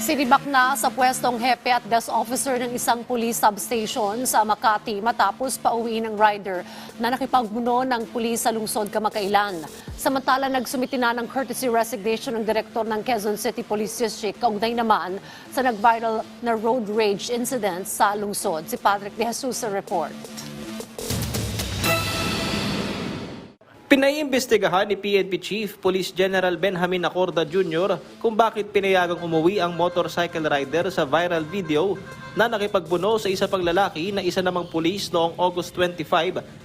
Sinibak na sa pwestong hepe at desk officer ng isang police substation sa Makati matapos pauwi ng rider na nakipagbuno ng pulis sa lungsod kamakailan. Samantala, nagsumiti na ng courtesy resignation ng direktor ng Quezon City Police District kaugnay naman sa nag-viral na road rage incident sa lungsod. Si Patrick De Jesus sa report. Pinaiimbestigahan ni PNP Chief Police General Benjamin Acorda Jr. kung bakit pinayagang umuwi ang motorcycle rider sa viral video na nakipagbuno sa isa pang lalaki na isa namang pulis noong August 25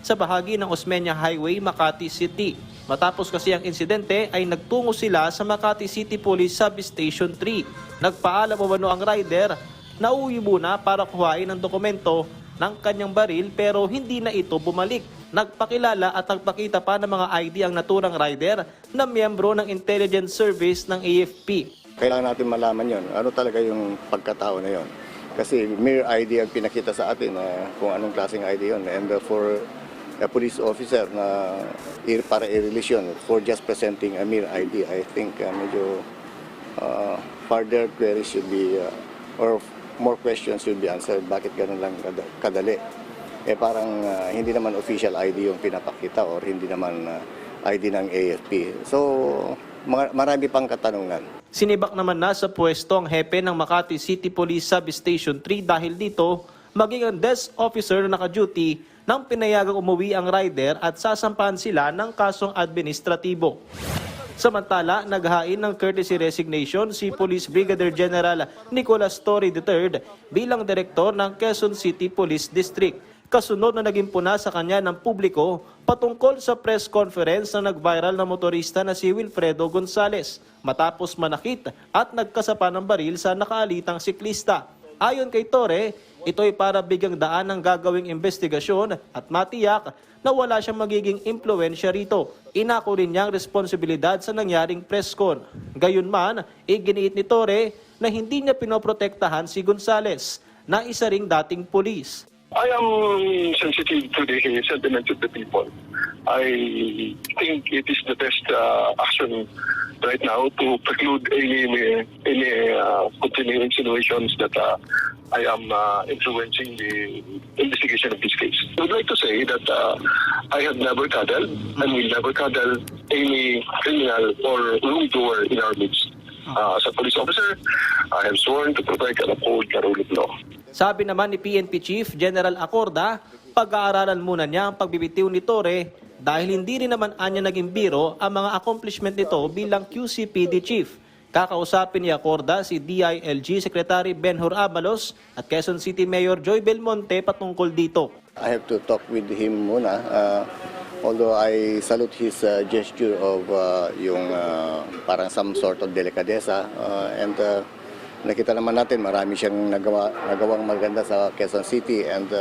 sa bahagi ng Osmeña Highway, Makati City. Matapos kasi ang insidente ay nagtungo sila sa Makati City Police Substation 3. Nagpaalam umano ang rider na uwi muna para kuhain ang dokumento ng kanyang baril pero hindi na ito bumalik. Nagpakilala at nagpakita pa ng mga ID ang naturang rider na miyembro ng intelligence service ng AFP. Kailangan natin malaman yon. Ano talaga yung pagkatao na yon? Kasi mere ID ang pinakita sa atin kung anong klaseng ID yon. And for a police officer na para i-release yun, for just presenting a mere ID, I think medyo further queries should be, or more questions should be answered. Bakit ganun lang kadali? Parang hindi naman official ID yung pinapakita or hindi naman ID ng AFP. So, marami pang katanungan. Sinibak naman na sa pwesto ang hepe ng Makati City Police Substation 3 dahil dito maging ang desk officer na naka-duty nang pinayagang umuwi ang rider at sasampahan sila ng kasong administratibo. Samantala, naghain ng courtesy resignation si Police Brigadier General Nicolas Torre III bilang direktor ng Quezon City Police District. Kasunod na naging puna sa kanya ng publiko patungkol sa press conference na nag-viral na motorista na si Wilfredo Gonzales matapos manakit at nagkasapa ng baril sa nakaalitang siklista. Ayon kay Torre, ito ay para bigyang daan ng gagawing investigasyon at matiyak na wala siyang magiging impluensya rito. Inako rin niyang responsibilidad sa nangyaring press con. Gayunman, iginiit ni Torre na hindi niya pinoprotektahan si Gonzales na isa ring dating pulis. I am sensitive to the sentiments of the people. I think it is the best action right now to preclude any continuing insinuations that I am influencing the investigation of this case. I would like to say that I have never cuddled and will never cuddle any criminal or wrongdoer in our midst. As a police officer, I am sworn to protect and uphold the rule of law. Sabi naman ni PNP Chief General Acorda, pag-aaralan muna niya ang pagbibitiw ni Torre dahil hindi rin naman anya naging biro ang mga accomplishment nito bilang QCPD Chief. Kakausapin ni Acorda si DILG Secretary Benhur Abalos at Quezon City Mayor Joy Belmonte patungkol dito. I have to talk with him muna. Although I salute his gesture of yung parang some sort of delikadesa and nakita naman natin marami siyang nagawang maganda sa Quezon City and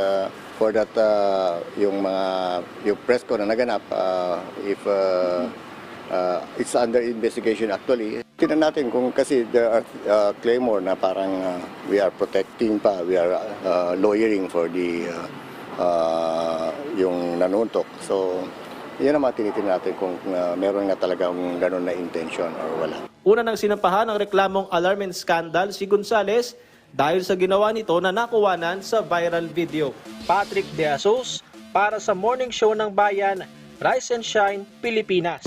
for that yung press ko na naganap if it's under investigation actually. Tingnan natin kung kasi there are claimor na parang we are protecting pa, we are lawyering for the yung nanuntok. So, yan ang tinitingnan natin kung meron nga talagang ganun na intention or wala. Una nang sinampahan ang reklamong alarm and scandal si Gonzales dahil sa ginawa nito na nakuwanan sa viral video. Patrick De Jesus para sa Morning Show ng Bayan, Rise and Shine, Pilipinas.